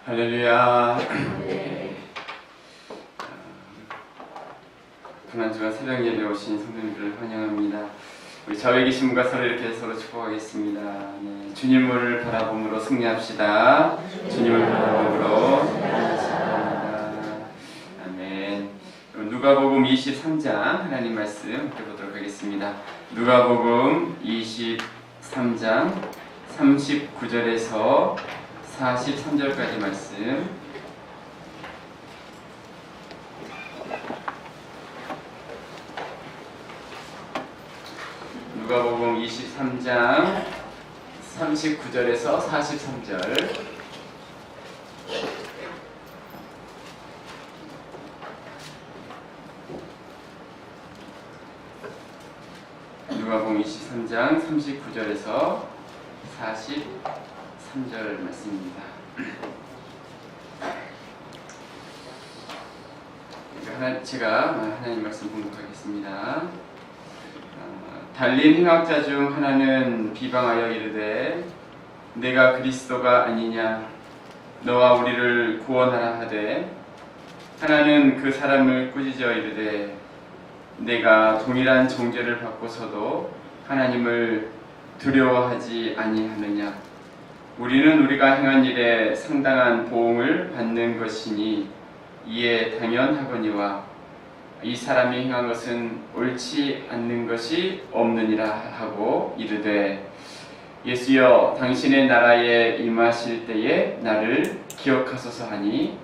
할렐루야. 고난주간 새벽 예배 오신 성도님들을 환영합니다. 우리 좌우에 계신 분과 서로 이렇게 서로 축복하겠습니다. 네, 주님을 바라봄으로 승리합시다. 주님을 바라봄으로 승리합시다. 아멘. 누가복음 23장 하나님 말씀 함께 보도록 하겠습니다. 누가복음 23장 39절에서 43절까지 말씀. 누가복음 23장 39절에서 43절. 누가복음 23장 39절에서 43절 말씀입니다. 제가 하나님 말씀 봉독하겠습니다. 달린 행악자 중 하나는 비방하여 이르되 내가 그리스도가 아니냐 너와 우리를 구원하라 하되, 하나는 그 사람을 꾸짖어 이르되 내가 동일한 정죄를 받고서도 하나님을 두려워하지 아니하느냐. 우리는 우리가 행한 일에 상당한 보응을 받는 것이니 이에 당연하거니와 이 사람이 행한 것은 옳지 않는 것이 없느니라 하고 이르되, 예수여 당신의 나라에 임하실 때에 나를 기억하소서 하니,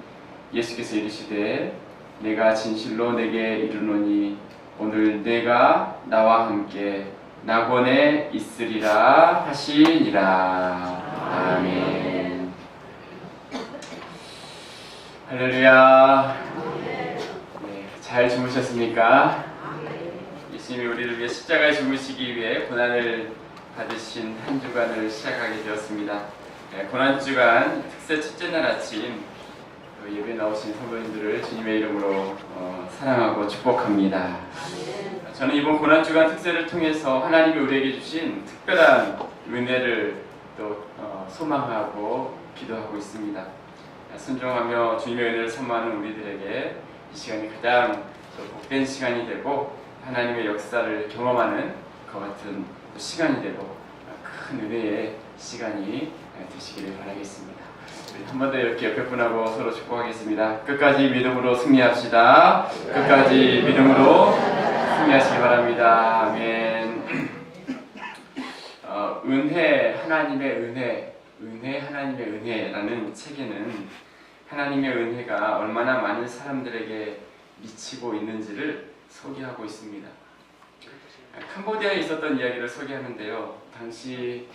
예수께서 이르시되 내가 진실로 내게 이르노니 오늘 내가 나와 함께 낙원에 있으리라 하시니라. 아멘. 할렐루야. 잘 주무셨습니까? 예수님이 우리를 위해 십자가에 죽으시기 위해 고난을 받으신 한 주간을 시작하게 되었습니다. 고난주간 특세 첫째 날 아침 예배 나오신 성도님들을 주님의 이름으로 사랑하고 축복합니다. 저는 이번 고난주간 특세를 통해서 하나님이 우리에게 주신 특별한 은혜를 또 소망하고 기도하고 있습니다. 순종하며 주님의 은혜를 사모하는 우리들에게 이 시간이 가장 복된 시간이 되고 하나님의 역사를 경험하는 것 같은 시간이 되고 큰 은혜의 시간이 되시기를 바라겠습니다. 우리 한 번 더 이렇게 옆에 분하고 서로 축복하겠습니다. 끝까지 믿음으로 승리합시다. 끝까지 믿음으로 승리하시기 바랍니다. 아멘. 은혜, 하나님의 은혜, 은혜, 하나님의 은혜라는 책에는 하나님의 은혜가 얼마나 많은 사람들에게 미치고 있는지를 소개하고 있습니다. 캄보디아에 있었던 이야기를 소개하는데요. 당시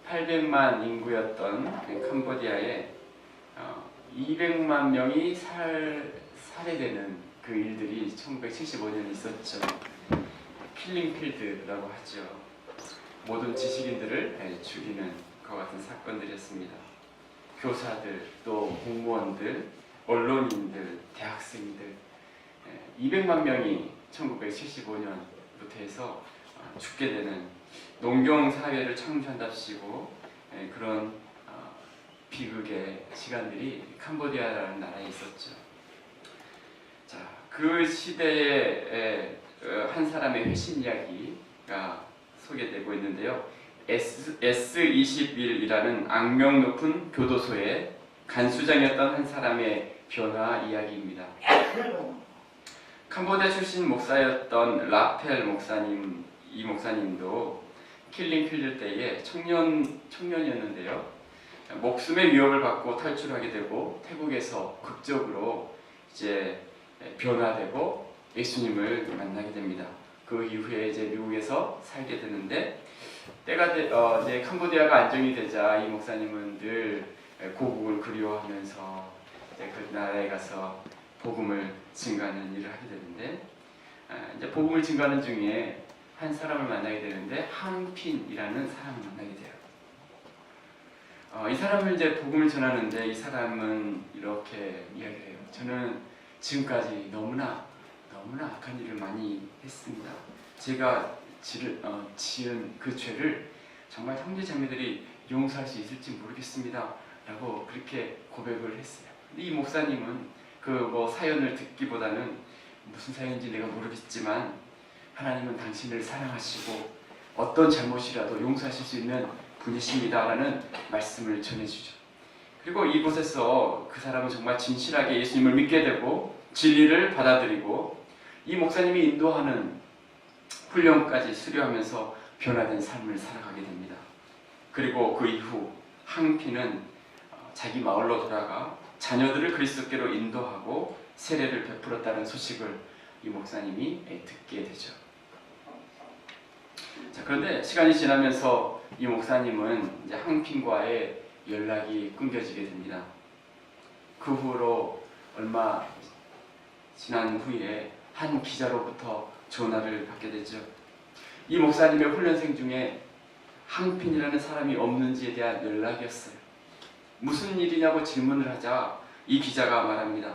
800만 인구였던 캄보디아에 200만 명이 살해되는 그 일들이 1975년에 있었죠. 킬링필드라고 하죠. 모든 지식인들을 죽이는 것 같은 사건들이었습니다. 교사들, 또 공무원들, 언론인들, 대학생들 200만 명이 1975년부터 해서 죽게 되는 농경사회를 창조한답시고 그런 비극의 시간들이 캄보디아라는 나라에 있었죠. 자, 그 시대에 한 사람의 회심 이야기가 소개되고 있는데요. S21이라는 악명 높은 교도소의 간수장이었던 한 사람의 변화 이야기입니다. 캄보디아 출신 목사였던 라펠 목사님, 이 목사님도 킬링필드 때에 청년이었는데요. 목숨의 위협을 받고 탈출하게 되고 태국에서 극적으로 이제 변화되고 예수님을 만나게 됩니다. 그 이후에 이제 미국에서 살게 되는데, 때가 이제 캄보디아가 안정이 되자 이 목사님은 늘 고국을 그리워하면서 이제 그 나라에 가서 복음을 증가하는 일을 하게 되는데, 이제 복음을 증가하는 중에 한 사람을 만나게 되는데 항핀이라는 사람을 만나게 돼요. 이 사람을 이제 복음을 전하는데 이 사람은 이렇게 이야기를 해요. 저는 지금까지 너무나 악한 일을 많이 했습니다. 제가 지은 그 죄를 정말 형제 자매들이 용서할 수 있을지 모르겠습니다 라고 그렇게 고백을 했어요. 근데 이 목사님은 그 사연을 듣기보다는 무슨 사연인지 내가 모르겠지만 하나님은 당신을 사랑하시고 어떤 잘못이라도 용서하실 수 있는 분이십니다 라는 말씀을 전해주죠. 그리고 이곳에서 그 사람은 정말 진실하게 예수님을 믿게 되고 진리를 받아들이고 이 목사님이 인도하는 훈련까지 수료하면서 변화된 삶을 살아가게 됩니다. 그리고 그 이후 항피는 자기 마을로 돌아가 자녀들을 그리스도께로 인도하고 세례를 베풀었다는 소식을 이 목사님이 듣게 되죠. 자, 그런데 시간이 지나면서 이 목사님은 이제 항핀과의 연락이 끊겨지게 됩니다. 그 후로 얼마 지난 후에 한 기자로부터 전화를 받게 되죠. 이 목사님의 훈련생 중에 항핀이라는 사람이 없는지에 대한 연락이었어요. 무슨 일이냐고 질문을 하자 이 기자가 말합니다.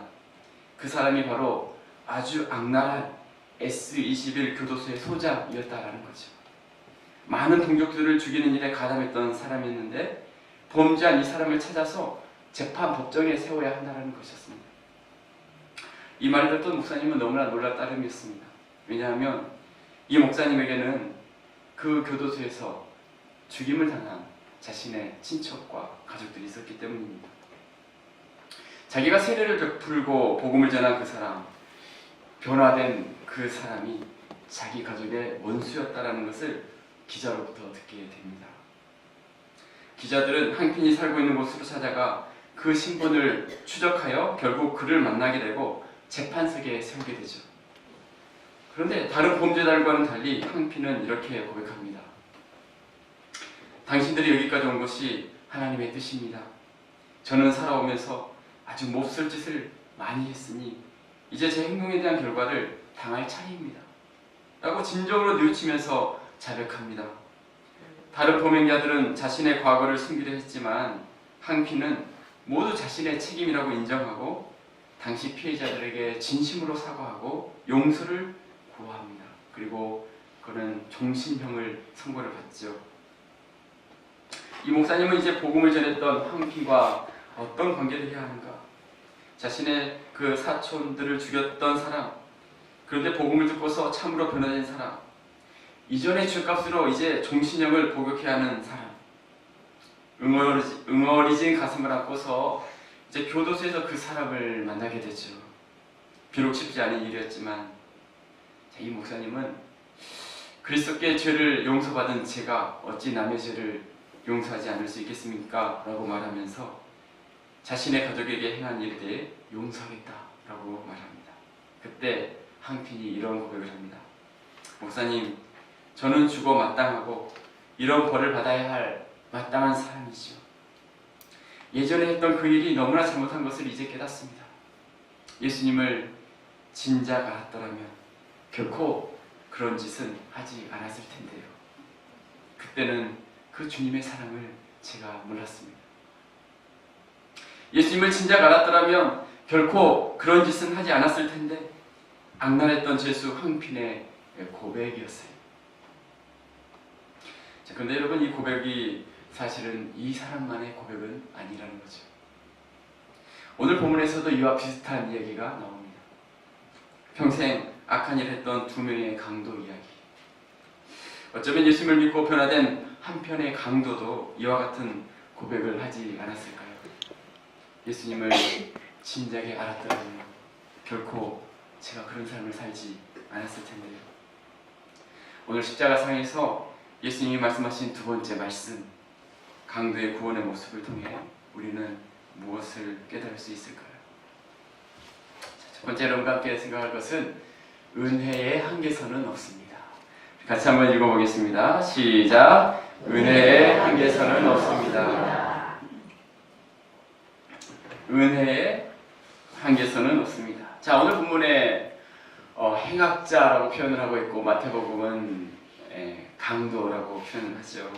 그 사람이 바로 아주 악랄한 S21 교도소의 소장이었다라는 거죠. 많은 동족들을 죽이는 일에 가담했던 사람이었는데 범죄한 이 사람을 찾아서 재판 법정에 세워야 한다는 것이었습니다. 이 말을 듣던 목사님은 너무나 놀랄 따름이었습니다. 왜냐하면 이 목사님에게는 그 교도소에서 죽임을 당한 자신의 친척과 가족들이 있었기 때문입니다. 자기가 세례를 베풀고 복음을 전한 그 사람, 변화된 그 사람이 자기 가족의 원수였다라는 것을 기자로부터 듣게 됩니다. 기자들은 항핀이 살고 있는 곳으로 찾아가 그 신분을 추적하여 결국 그를 만나게 되고 재판석에 세우게 되죠. 그런데 다른 범죄자들과는 달리 항핀은 이렇게 고백합니다. 당신들이 여기까지 온 것이 하나님의 뜻입니다. 저는 살아오면서 아주 몹쓸 짓을 많이 했으니 이제 제 행동에 대한 결과를 당할 차례입니다. 라고 진정으로 뉘우치면서 자백합니다. 다른 범행자들은 자신의 과거를 숨기려 했지만 항핀은 모두 자신의 책임이라고 인정하고 당시 피해자들에게 진심으로 사과하고 용서를 구합니다. 그리고 그는 종신형을 선고를 받죠. 이 목사님은 이제 복음을 전했던 항핀과 어떤 관계를 해야 하는가? 자신의 그 사촌들을 죽였던 사람, 그런데 복음을 듣고서 참으로 변화된 사람, 이전의 죄값으로 이제 종신형을 복역해야 하는 사람, 응어리진 가슴을 안고서 이제 교도소에서 그 사람을 만나게 되죠. 비록 쉽지 않은 일이었지만 이 목사님은 그리스도께 죄를 용서받은 제가 어찌 남의 죄를 용서하지 않을 수 있겠습니까? 라고 말하면서 자신의 가족에게 행한 일에 대해 용서하겠다라고 말합니다. 그때 항핀이 이런 고백을 합니다. 목사님, 저는 죽어 마땅하고 이런 벌을 받아야 할 마땅한 사람이죠. 예전에 했던 그 일이 너무나 잘못한 것을 이제 깨닫습니다. 예수님을 진작 알았더라면 결코 그런 짓은 하지 않았을 텐데요. 그때는 그 주님의 사랑을 제가 몰랐습니다. 예수님을 진작 알았더라면 결코 그런 짓은 하지 않았을 텐데 악랄했던 죄수 항핀의 고백이었어요. 자, 그런데 여러분, 이 고백이 사실은 이 사람만의 고백은 아니라는 거죠. 오늘 본문에서도 이와 비슷한 이야기가 나옵니다. 평생 악한 일을 했던 두 명의 강도 이야기. 어쩌면 예수님을 믿고 변화된 한편의 강도도 이와 같은 고백을 하지 않았을까요? 예수님을 진작에 알았더라면 결코 제가 그런 삶을 살지 않았을 텐데요. 오늘 십자가상에서 예수님이 말씀하신 두 번째 말씀, 강도의 구원의 모습을 통해 우리는 무엇을 깨달을 수 있을까요? 첫 번째 여러분과 함께 생각할 것은 은혜의 한계선은 없습니다. 같이 한번 읽어보겠습니다. 시작! 은혜의 한계선은 없습니다. 은혜의 한계선은 없습니다. 자, 오늘 본문에 행악자라고 표현을 하고 있고 마태복음은 강도라고 표현을 하죠.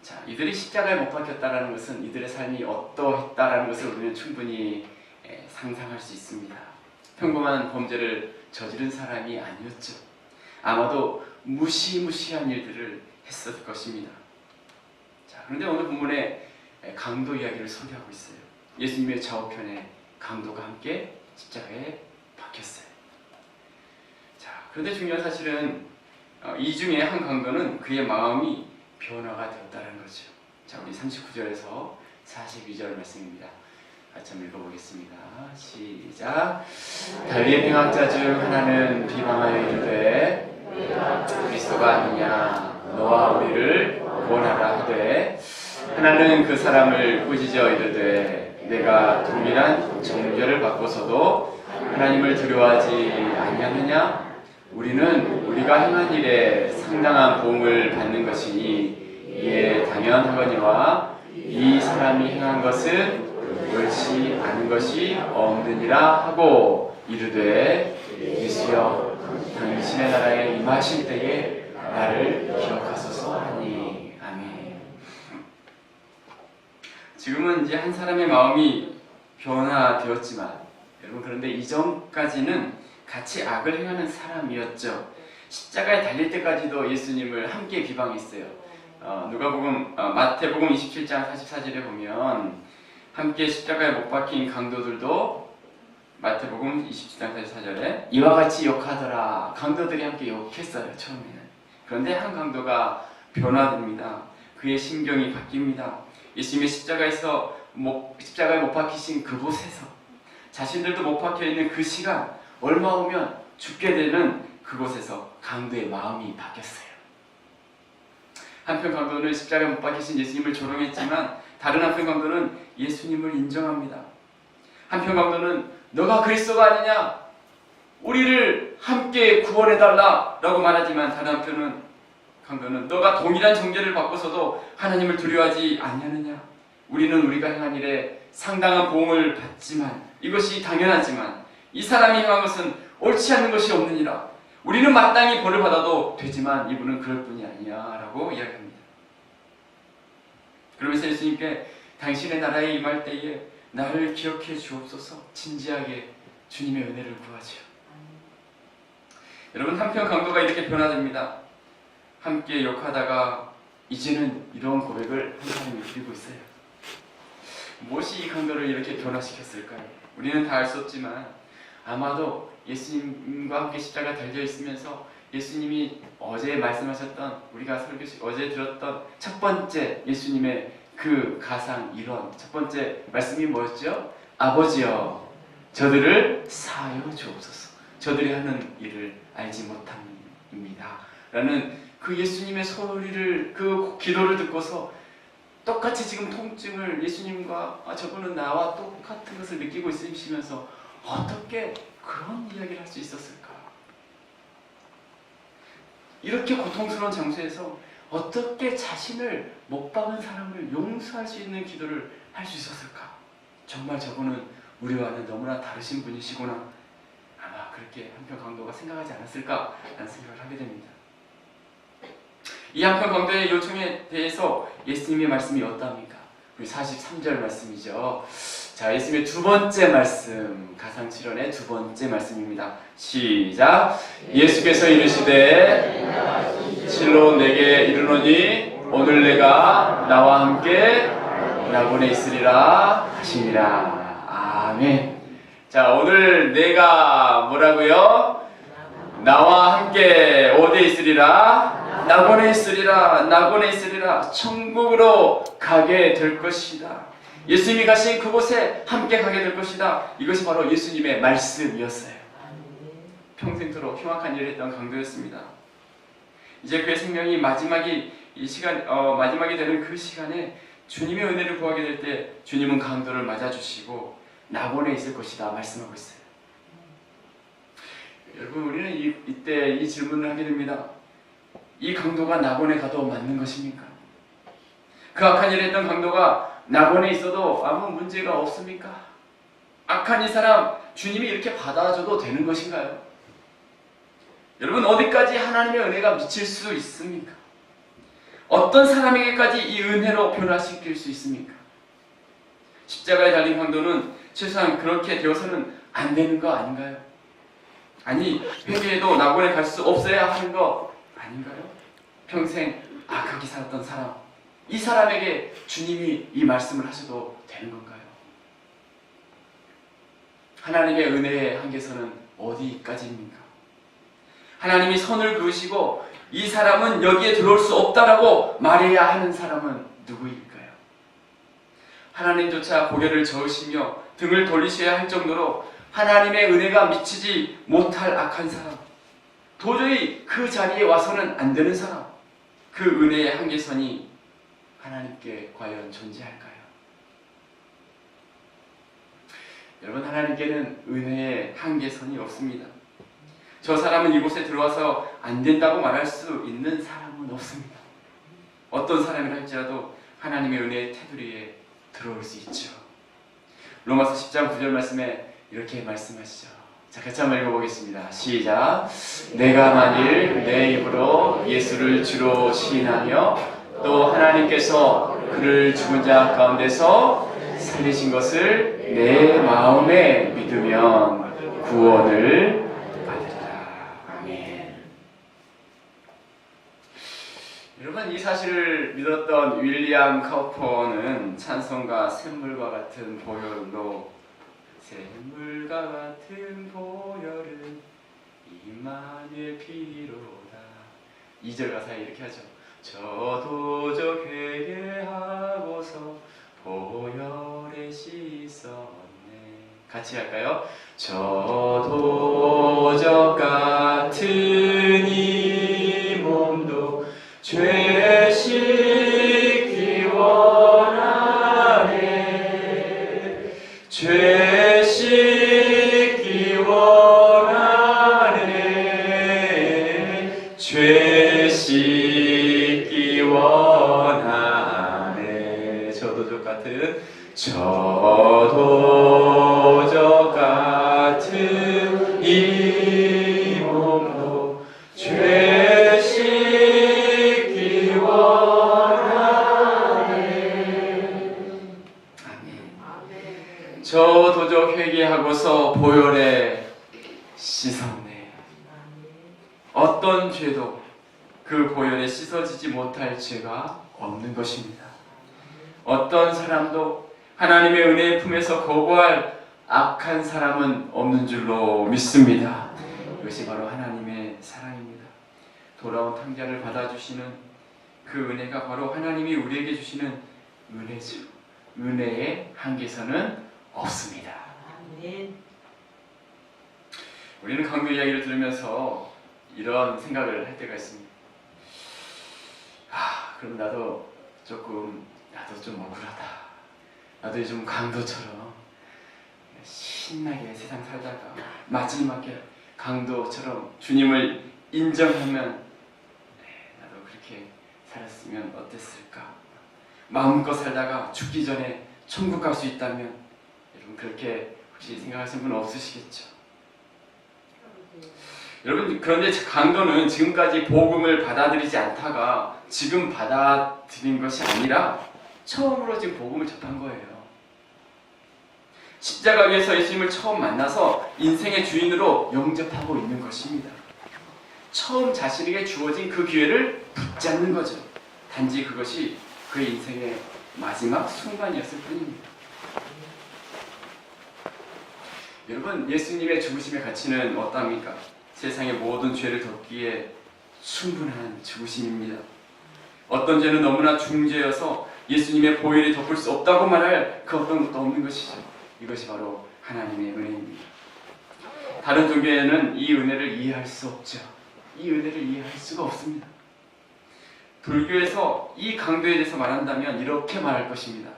자, 이들이 십자가에 못 박혔다는 것은 이들의 삶이 어떠했다라는 것을 우리는 충분히 상상할 수 있습니다. 평범한 범죄를 저지른 사람이 아니었죠. 아마도 무시무시한 일들을 했을 것입니다. 자, 그런데 오늘 본문에 강도 이야기를 소개하고 있어요. 예수님의 좌우편에 강도가 함께 십자가에 박혔어요. 자, 그런데 중요한 사실은 이 중에 한 강도는 그의 마음이 변화가 되었다는 거죠. 자, 우리 39절에서 42절 말씀입니다. 같이 한번 읽어보겠습니다. 시작. 달리 행악자 중 하나는 비방하여 이르되 그리스도가 아니냐 너와 우리를 구원하라 하되, 하나는 그 사람을 꾸짖어 이르되 내가 동일한 정죄를 받고서도 하나님을 두려워하지 아니하느냐? 우리는 우리가 행한 일에 상당한 보응을 받는 것이니 이에 당연하거니와 이 사람이 행한 것은 옳지 않은 것이 없느니라 하고 이르되 예수여 당신의 나라에 임하실 때에 나를 기억하소서 하니. 아멘. 지금은 이제 한 사람의 마음이 변화되었지만, 여러분 그런데 이전까지는 같이 악을 행하는 사람이었죠. 십자가에 달릴 때까지도 예수님을 함께 비방했어요. 마태복음 27장 44절에 보면 함께 십자가에 못 박힌 강도들도 마태복음 27장 44절에 이와 같이 욕하더라. 강도들이 함께 욕했어요, 처음에는. 그런데 한 강도가 변화됩니다. 그의 심경이 바뀝니다. 예수님의 십자가에 못 박히신 그곳에서, 자신들도 못 박혀 있는 그 시간, 얼마 후면 죽게 되는 그곳에서 강도의 마음이 바뀌었어요. 한편 강도는 십자가에 못 박히신 예수님을 조롱했지만, 다른 한편 강도는 예수님을 인정합니다. 한편 강도는 너가 그리스도가 아니냐, 우리를 함께 구원해달라 라고 말하지만, 다른 한편은 강도는 너가 동일한 정죄를 받고서도 하나님을 두려워하지 않냐느냐, 우리는 우리가 행한 일에 상당한 보응을 받지만, 이것이 당연하지만 이 사람이 행한 것은 옳지 않는 것이 없느니라, 우리는 마땅히 벌을 받아도 되지만 이분은 그럴 뿐이 아니야 라고 이야기합니다. 그러면서 예수님께 당신의 나라에 임할 때에 나를 기억해 주옵소서, 진지하게 주님의 은혜를 구하죠. 여러분, 한편 강도가 이렇게 변화됩니다. 함께 욕하다가 이제는 이런 고백을 한 사람이 드리고 있어요. 무엇이 이 강도를 이렇게 변화시켰을까요? 우리는 다 알 수 없지만 아마도 예수님과 함께 십자가 달려 있으면서 예수님이 어제 말씀하셨던, 우리가 어제 들었던 첫 번째 예수님의 그 가상 이론, 첫 번째 말씀이 뭐였죠? 아버지여 저들을 사하여 주옵소서, 저들이 하는 일을 알지 못합니다 라는 그 예수님의 소리를, 그 기도를 듣고서 똑같이 지금 통증을 예수님과 저분은 나와 똑같은 것을 느끼고 있으시면서 어떻게 그런 이야기를 할 수 있었을까? 이렇게 고통스러운 장소에서 어떻게 자신을 못 박은 사람을 용서할 수 있는 기도를 할 수 있었을까? 정말 저분은 우리와는 너무나 다르신 분이시구나, 아마 그렇게 한편 강도가 생각하지 않았을까라는 생각을 하게 됩니다. 이 한편 강도의 요청에 대해서 예수님의 말씀이 어떠합니까? 우리 43절 말씀이죠. 자, 예수님의 두 번째 말씀, 가상칠언의 두 번째 말씀입니다. 시작. 예수께서 이르시되 실로 내게 이르노니 오늘 내가 나와 함께 나곤에 있으리라 하시니라. 아멘. 자, 오늘 내가 뭐라고요? 나와 함께 어디에 있으리라? 나곤에 있으리라. 나곤에 있으리라. 천국으로 가게 될 것이다. 예수님이 가신 그곳에 함께 가게 될 것이다. 이것이 바로 예수님의 말씀이었어요. 평생토록 흉악한 일을 했던 강도였습니다. 이제 그의 생명이 마지막이 되는 그 시간에 주님의 은혜를 구하게 될 때 주님은 강도를 맞아주시고 나곤에 있을 것이다 말씀하고 있어요. 여러분, 우리는 이때 이 질문을 하게 됩니다. 이 강도가 나곤에 가도 맞는 것입니까? 그 악한 일을 했던 강도가 나곤에 있어도 아무 문제가 없습니까? 악한 이 사람 주님이 이렇게 받아줘도 되는 것인가요? 여러분, 어디까지 하나님의 은혜가 미칠 수 있습니까? 어떤 사람에게까지 이 은혜로 변화시킬 수 있습니까? 십자가에 달린 강도는 최소한 그렇게 되어서는 안 되는 거 아닌가요? 아니, 회개해도 나곤에 갈 수 없어야 하는 거 아닌가요? 평생 악하게 살았던 사람, 이 사람에게 주님이 이 말씀을 하셔도 되는 건가요? 하나님의 은혜의 한계선은 어디까지입니까? 하나님이 선을 그으시고 이 사람은 여기에 들어올 수 없다라고 말해야 하는 사람은 누구일까요? 하나님조차 고개를 저으시며 등을 돌리셔야 할 정도로 하나님의 은혜가 미치지 못할 악한 사람, 도저히 그 자리에 와서는 안 되는 사람, 그 은혜의 한계선이 하나님께 과연 존재할까요? 여러분, 하나님께는 은혜의 한계선이 없습니다. 저 사람은 이곳에 들어와서 안 된다고 말할 수 있는 사람은 없습니다. 어떤 사람이라 할지라도 하나님의 은혜의 테두리에 들어올 수 있죠. 로마서 10장 9절 말씀에 이렇게 말씀하시죠. 자, 같이 한번 읽어보겠습니다. 시작. 내가 만일 내 입으로 예수를 주로 시인하며 또 하나님께서 그를 죽은 자 가운데서 살리신 것을 내 마음에 믿으면 구원을 받으리라. 아멘. 여러분, 이 사실을 믿었던 윌리엄 카우퍼는 찬송가 샘물과 같은 보혈로 샘물과 같은 보혈은 임마누엘 피로다. 2절 가사에 이렇게 하죠. 저도 회개하고서 보혈에 씻었네. 같이 할까요? 저도 저 같은 이 몸도 죄 씻기 원하네. 죄 씻기 원하네. 죄 씻기 원하네. 저도 저 같은 이 몸도 죄 씻기 원하네. 아멘. 저 도적 회개하고서 보혈에 씻었네. 어떤 죄도 그 보혈에 씻어지지 못할 죄가 없는 것입니다. 어떤 사람도 하나님의 은혜의 품에서 거부할 악한 사람은 없는 줄로 믿습니다. 이것이 바로 하나님의 사랑입니다. 돌아온 탕자를 받아주시는 그 은혜가 바로 하나님이 우리에게 주시는 은혜죠. 은혜의 한계선은 없습니다. 우리는 강도 이야기를 들으면서 이런 생각을 할 때가 있습니다. 그럼 나도 좀 억울하다. 나도 좀 강도처럼 신나게 세상 살다가 마지막에 강도처럼 주님을 인정하면 나도 그렇게 살았으면 어땠을까? 마음껏 살다가 죽기 전에 천국 갈 수 있다면 여러분 그렇게 혹시 생각하시는 분 없으시겠죠? 여러분, 그런데 강도는 지금까지 복음을 받아들이지 않다가 지금 받아들인 것이 아니라 처음으로 지금 복음을 접한 거예요. 십자가 위에서 예수님을 처음 만나서 인생의 주인으로 영접하고 있는 것입니다. 처음 자신에게 주어진 그 기회를 붙잡는 거죠. 단지 그것이 그의 인생의 마지막 순간이었을 뿐입니다. 여러분, 예수님의 죽으심의 가치는 어떠합니까? 세상의 모든 죄를 덮기에 충분한 죽으심입니다. 어떤 죄는 너무나 중죄여서 예수님의 보혈이 덮을 수 없다고 말할 그 어떤 것도 없는 것이죠. 이것이 바로 하나님의 은혜입니다. 다른 종교에는 이 은혜를 이해할 수 없죠. 이 은혜를 이해할 수가 없습니다. 불교에서 이 강도에 대해서 말한다면 이렇게 말할 것입니다.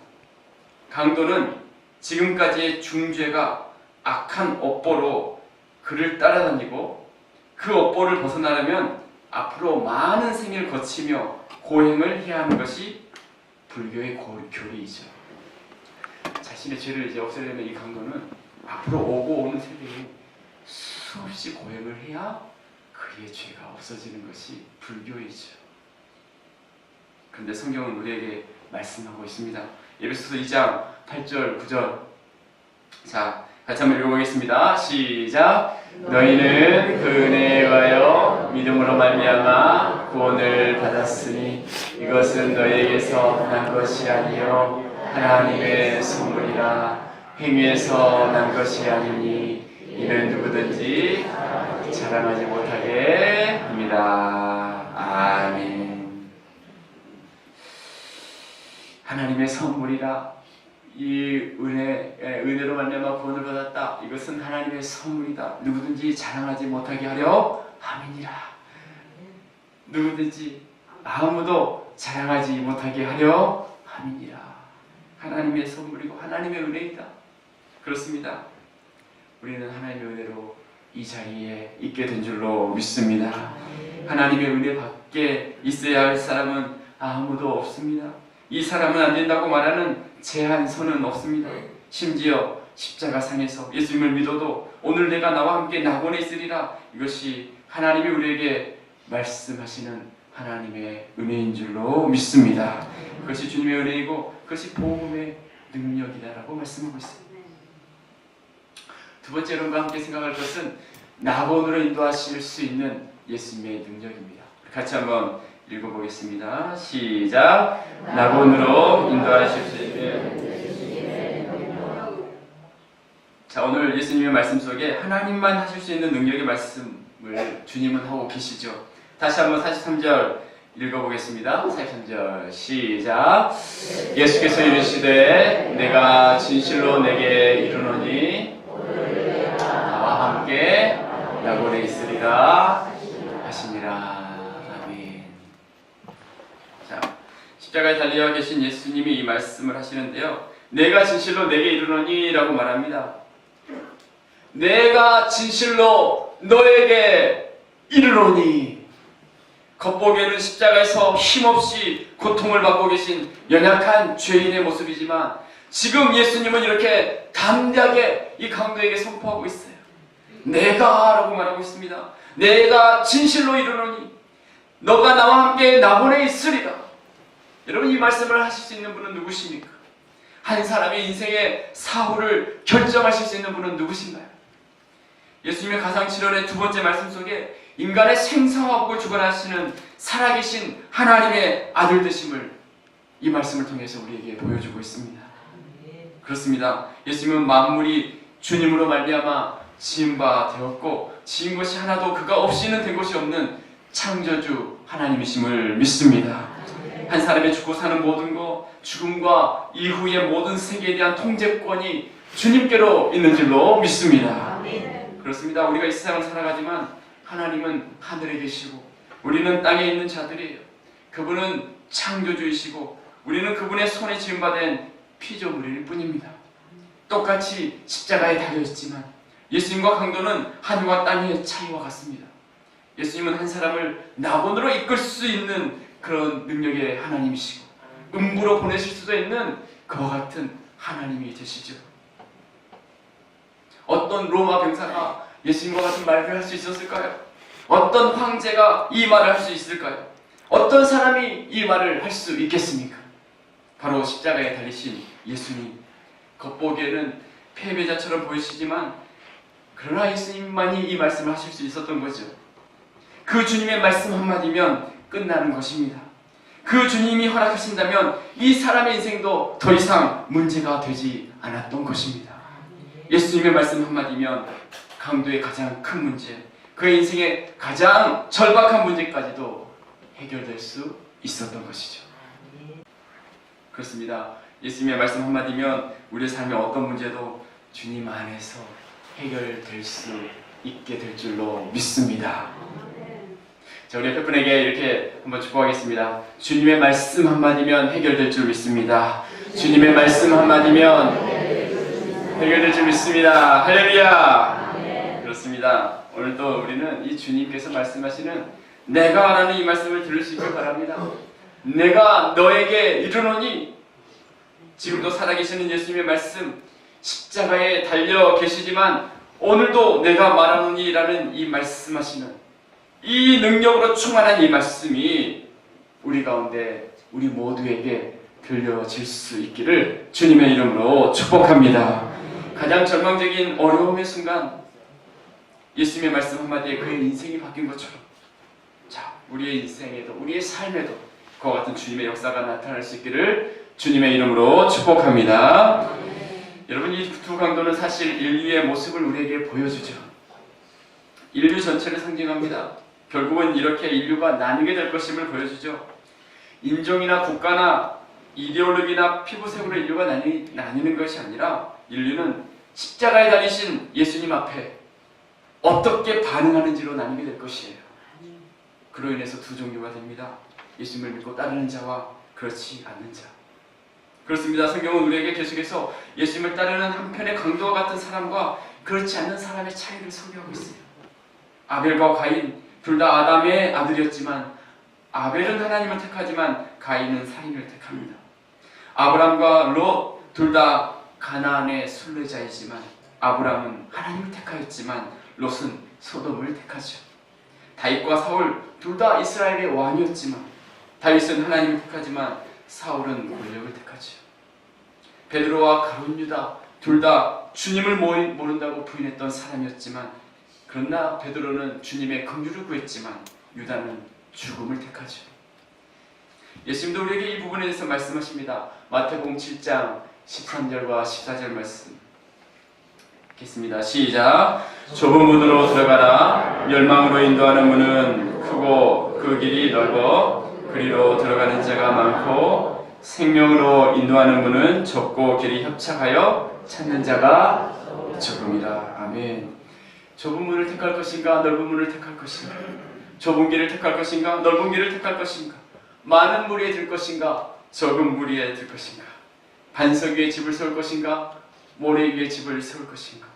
강도는 지금까지의 중죄가 악한 업보로 그를 따라다니고 그 업보를 벗어나려면 앞으로 많은 생을 거치며 고행을 해야 하는 것이 불교의 교리이죠. 자신의 죄를 이제 없애려면 이 강도는 앞으로 오고 오는 세대에 수없이 고행을 해야 그의 죄가 없어지는 것이 불교이죠. 그런데 성경은 우리에게 말씀하고 있습니다. 에베소서 2장 8절 9절. 자, 같이 한번 읽어보겠습니다. 시작. 너희는 그 은혜에 의하여 믿음으로 말미암아 구원을 받았으니 이것은 너희에게서 난 것이 아니요 하나님의 선물이라. 행위에서 난 것이 아니니 이는 누구든지 자랑하지 못하게 합니다. 아멘. 하나님의 선물이라. 이 은혜로 말미암아 구원을 받았다. 이것은 하나님의 선물이다. 누구든지 자랑하지 못하게 하려 함이니라. 누구든지 아무도 자랑하지 못하게 하려 함이니라. 하나님의 선물이고 하나님의 은혜이다. 그렇습니다. 우리는 하나님의 은혜로 이 자리에 있게 된 줄로 믿습니다. 하나님의 은혜 밖에 있어야 할 사람은 아무도 없습니다. 이 사람은 안 된다고 말하는 제한선은 없습니다. 심지어 십자가상에서 예수님을 믿어도 오늘 내가 나와 함께 낙원에 있으리라. 이것이 하나님이 우리에게 말씀하시는 하나님의 은혜인 줄로 믿습니다. 그것이 주님의 은혜이고 그것이 복음의 능력이다라고 말씀하고 있습니다. 두 번째 여러분과 함께 생각할 것은 낙원으로 인도하실 수 있는 예수님의 능력입니다. 같이 한번 읽어보겠습니다. 시작. 낙원으로 인도하실 수 있는. 자, 오늘 예수님의 말씀 속에 하나님만 하실 수 있는 능력의 말씀을 주님은 하고 계시죠. 다시 한번 43절 읽어보겠습니다. 43절 시작. 예수께서 이르시되 내가 진실로 내게 이르노니 나와 함께 낙원에 있으리라 하시니라. 아멘. 자, 십자가에 달려 계신 예수님이 이 말씀을 하시는데요. 내가 진실로 내게 이르노니 라고 말합니다. 내가 진실로 너에게 이르노니. 겉보기에는 십자가에서 힘없이 고통을 받고 계신 연약한 죄인의 모습이지만 지금 예수님은 이렇게 담대하게 이 강도에게 선포하고 있어요. 내가 라고 말하고 있습니다. 내가 진실로 이르노니 너가 나와 함께 낙원에 있으리라. 여러분, 이 말씀을 하실 수 있는 분은 누구십니까? 한 사람의 인생의 사후를 결정하실 수 있는 분은 누구신가요? 예수님의 가상칠언의 두 번째 말씀 속에 인간의 생사화복을 주관하시는 살아계신 하나님의 아들 되심을 이 말씀을 통해서 우리에게 보여주고 있습니다. 그렇습니다. 예수님은 만물이 주님으로 말미암아 지은 바 되었고 지은 것이 하나도 그가 없이는 된 것이 없는 창조주 하나님이심을 믿습니다. 한 사람의 죽고 사는 모든 것, 죽음과 이후의 모든 세계에 대한 통제권이 주님께로 있는 줄로 믿습니다. 그렇습니다. 우리가 이 세상을 살아가지만 하나님은 하늘에 계시고 우리는 땅에 있는 자들이에요. 그분은 창조주이시고 우리는 그분의 손에 지음받은 피조물일 뿐입니다. 똑같이 십자가에 달려있지만 예수님과 강도는 하늘과 땅의 차이와 같습니다. 예수님은 한 사람을 낙원으로 이끌 수 있는 그런 능력의 하나님이시고 음부로 보내실 수도 있는 그와 같은 하나님이 되시죠. 어떤 로마 병사가 예수님과 같은 말을 할 수 있었을까요? 어떤 황제가 이 말을 할 수 있을까요? 어떤 사람이 이 말을 할 수 있겠습니까? 바로 십자가에 달리신 예수님. 겉보기에는 패배자처럼 보이시지만 그러나 예수님만이 이 말씀을 하실 수 있었던 거죠. 그 주님의 말씀 한마디면 끝나는 것입니다. 그 주님이 허락하신다면 이 사람의 인생도 더 이상 문제가 되지 않았던 것입니다. 예수님의 말씀 한마디면 강도의 가장 큰 문제, 그의 인생의 가장 절박한 문제까지도 해결될 수 있었던 것이죠. 그렇습니다. 예수님의 말씀 한마디면 우리의 삶의 어떤 문제도 주님 안에서 해결될 수 있게 될 줄로 믿습니다. 자, 우리 옆에 분에게 이렇게 한번 축복하겠습니다. 주님의 말씀 한마디면 해결될 줄 믿습니다. 주님의 말씀 한마디면 해결될 줄 믿습니다. 할렐루야. 그렇습니다. 오늘도 우리는 이 주님께서 말씀하시는 내가 라는 이 말씀을 들을 수 있길 바랍니다. 내가 너에게 이르노니. 지금도 살아계시는 예수님의 말씀, 십자가에 달려 계시지만 오늘도 내가 말하노니 라는 이 말씀하시는 이 능력으로 충만한 이 말씀이 우리 가운데 우리 모두에게 들려질 수 있기를 주님의 이름으로 축복합니다. 가장 절망적인 어려움의 순간 예수님의 말씀 한마디에 그의 인생이 바뀐 것처럼 자, 우리의 인생에도 우리의 삶에도 그와 같은 주님의 역사가 나타날 수 있기를 주님의 이름으로 축복합니다. 여러분, 이 두 강도는 사실 인류의 모습을 우리에게 보여주죠. 인류 전체를 상징합니다. 결국은 이렇게 인류가 나뉘게 될 것임을 보여주죠. 인종이나 국가나 이데올로기나 피부색으로 인류가 나뉘는 것이 아니라 인류는 십자가에 달리신 예수님 앞에 어떻게 반응하는지로 나뉘게 될 것이에요. 그로 인해서 두 종류가 됩니다. 예수님을 믿고 따르는 자와 그렇지 않는 자. 그렇습니다. 성경은 우리에게 계속해서 예수님을 따르는 한편의 강도와 같은 사람과 그렇지 않는 사람의 차이를 소개하고 있어요. 아벨과 가인 둘 다 아담의 아들이었지만 아벨은 하나님을 택하지만 가인은 살인을 택합니다. 아브람과 롯 둘 다 가나안의 순례자이지만 아브람은 하나님을 택하였지만 롯은 소돔을 택하죠. 다윗과 사울 둘 다 이스라엘의 왕이었지만 다윗은 하나님을 택하지만 사울은 권력을 택하죠. 베드로와 가룟 유다 둘 다 주님을 모른다고 부인했던 사람이었지만 그러나 베드로는 주님의 긍휼을 구했지만 유다는 죽음을 택하죠. 예수님도 우리에게 이 부분에 대해서 말씀하십니다. 마태복음 7장 13절과 14절 말씀 읽겠습니다. 시작. 좁은 문으로 들어가라. 멸망으로 인도하는 문은 크고 그 길이 넓어 그리로 들어가는 자가 많고 생명으로 인도하는 문은 좁고 길이 협착하여 찾는 자가 적음이라. 아멘. 좁은 문을 택할 것인가 넓은 문을 택할 것인가, 좁은 길을 택할 것인가 넓은 길을 택할 것인가, 많은 무리에 들 것인가 적은 무리에 들 것인가, 반석 위에 집을 세울 것인가 모래 위에 집을 세울 것인가,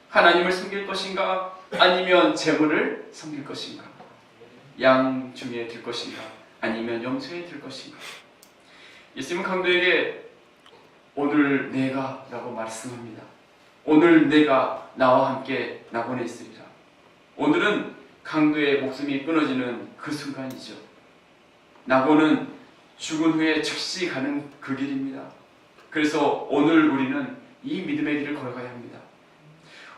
하나님을 섬길 것인가 아니면 재물을 섬길 것인가, 양 중에 들 것인가 아니면 염소에 들 것인가. 예수님은 강도에게 오늘 내가 라고 말씀합니다. 오늘 내가 나와 함께 낙원에 있으리라. 오늘은 강도의 목숨이 끊어지는 그 순간이죠. 낙원은 죽은 후에 즉시 가는 그 길입니다. 그래서 오늘 우리는 이 믿음의 길을 걸어가야 합니다.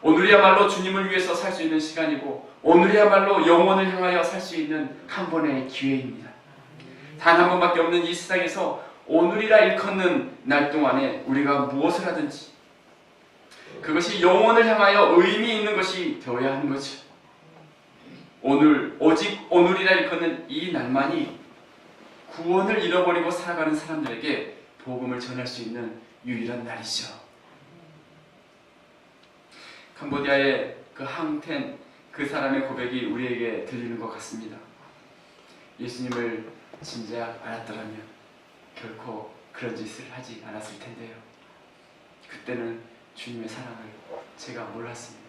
오늘이야말로 주님을 위해서 살 수 있는 시간이고 오늘이야말로 영원을 향하여 살 수 있는 한 번의 기회입니다. 단 한 번밖에 없는 이 세상에서 오늘이라 일컫는 날 동안에 우리가 무엇을 하든지 그것이 영혼을 향하여 의미 있는 것이 되어야 하는 거죠. 오늘, 오직 오늘이라 일컫는 이 날만이 구원을 잃어버리고 살아가는 사람들에게 복음을 전할 수 있는 유일한 날이죠. 캄보디아의 그 항텐 그 사람의 고백이 우리에게 들리는 것 같습니다. 예수님을 진작 알았더라면 결코 그런 짓을 하지 않았을 텐데요. 그때는 주님의 사랑을 제가 몰랐습니다.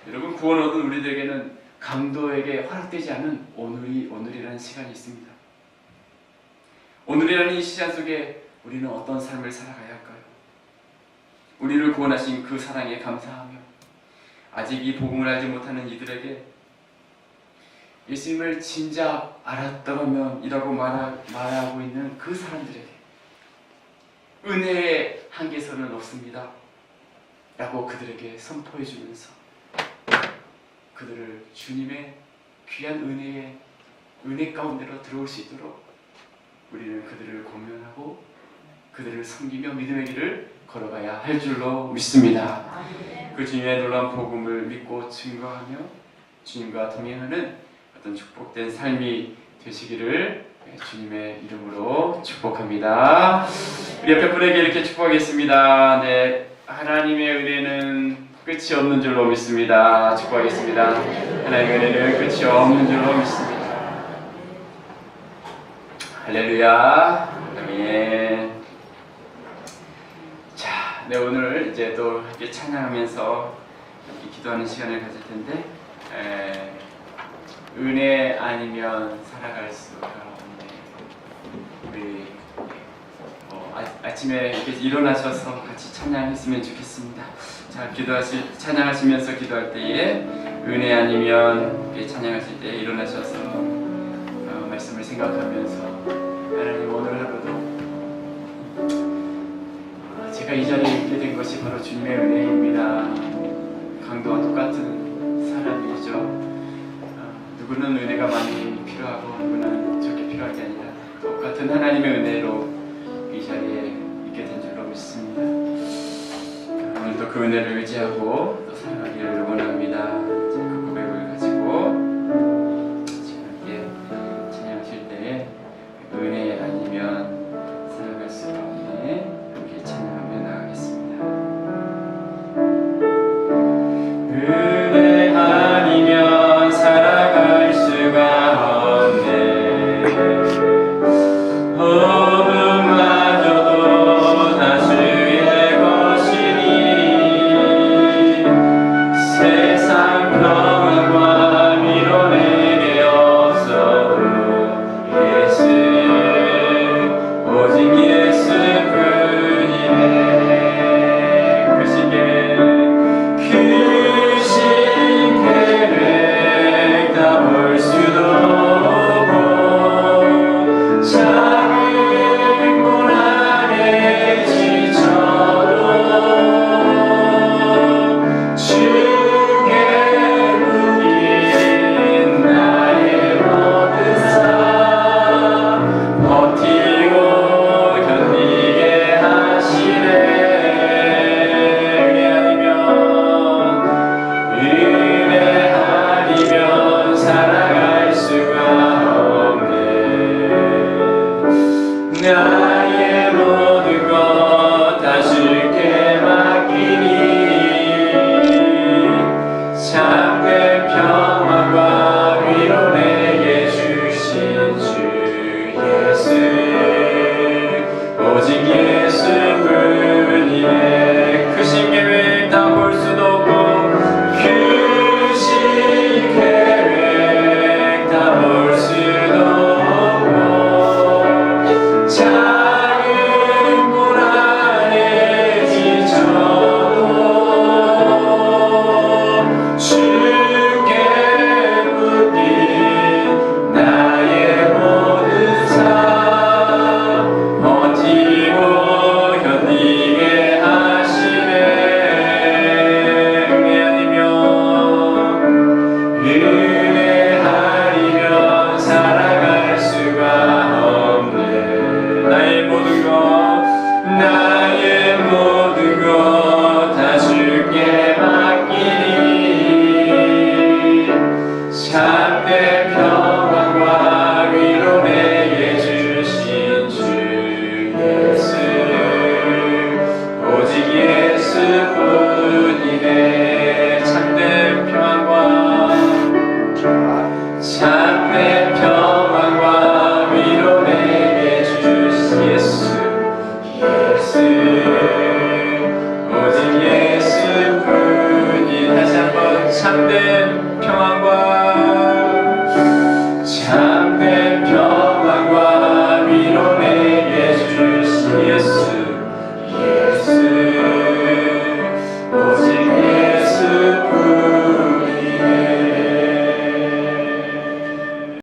여러분, 구원 얻은 우리들에게는 강도에게 허락되지 않은 오늘이라는 시간이 있습니다. 오늘이라는 이 시간 속에 우리는 어떤 삶을 살아가야 할까요? 우리를 구원하신 그 사랑에 감사하며 아직 이 복음을 알지 못하는 이들에게 예수님을 진작 알았더라면 이라고 말하고 있는 그 사람들에게 은혜의 한계선은 없습니다 라고 그들에게 선포해 주면서 그들을 주님의 귀한 은혜 가운데로 들어올 수 있도록 우리는 그들을 고면하고 그들을 섬기며 믿음의 길을 걸어가야 할 줄로 믿습니다. 그 주님의 놀라운 복음을 믿고 증거하며 주님과 동행하는 어떤 축복된 삶이 되시기를 주님의 이름으로 축복합니다. 우리 옆에 분에게 이렇게 축복하겠습니다. 네, 하나님의 은혜는 끝이 없는 줄로 믿습니다. 축복하겠습니다. 하나님의 은혜는 끝이 없는 줄로 믿습니다. 할렐루야. 아멘. 자, 네, 오늘 이제 또 함께 찬양하면서 함께 기도하는 시간을 가질 텐데 은혜 아니면 살아갈 수가 없네. 우리 아침에 이렇게 일어나셔서 같이 찬양했으면 좋겠습니다. 자, 찬양하시면서 기도할 때에 은혜 아니면 이렇게 찬양하실 때 일어나셔서 말씀을 생각하면서 하나님 오늘 하루도 제가 제가 이 자리에 있게 된 것이 바로 주님의 은혜입니다. 강도와 똑같은 사람이죠. 누구는 은혜가 많이 필요하고 누구는 적게 필요할 게 아니라 똑같은 하나님의 은혜로 이 자리에 있게 된 줄로 믿습니다. 오늘도 그 은혜를 의지하고 또 살아가기를 원합니다. 그 고백을 가지고 지금 함께 찬양하실 때에 은혜 아니면 살아갈 수가 없네 함께 찬양하며 나가겠습니다. 은혜 아니면 살아갈 수가 없네. 어둠마저도 다 주의 것이니 세상 평안과 위로 내게 없어도 예수 오직 예수뿐이네. 크신 계획 다 볼 수도 없고 작은 고난에 지쳐도 주께 묶인 나의 모든 삶 버티고 견디게 하시네. 은혜 아니면 살아갈 수가 없네. 나의 모든 것 다 주께 맡기니 참된 평안과 위로 내게 주신 주 예수 오직 예수뿐이네. 크신 계획 다 볼 수도 없고 크신 계획 다 볼 수도 없고 작은 고난에 지쳐도 주께 묶인 나의 모든 삶 버티고 견디게 하시네. 은혜 아니면 살아갈 수가 없네. 나의 모든 것 다 주께 맡기니 참된 평안과 위로 내게 주신 주 예수 오직 예수뿐이네. 참된 평안과 위로 내게 주신 예수 오직 예수뿐이. 다시 한번 참된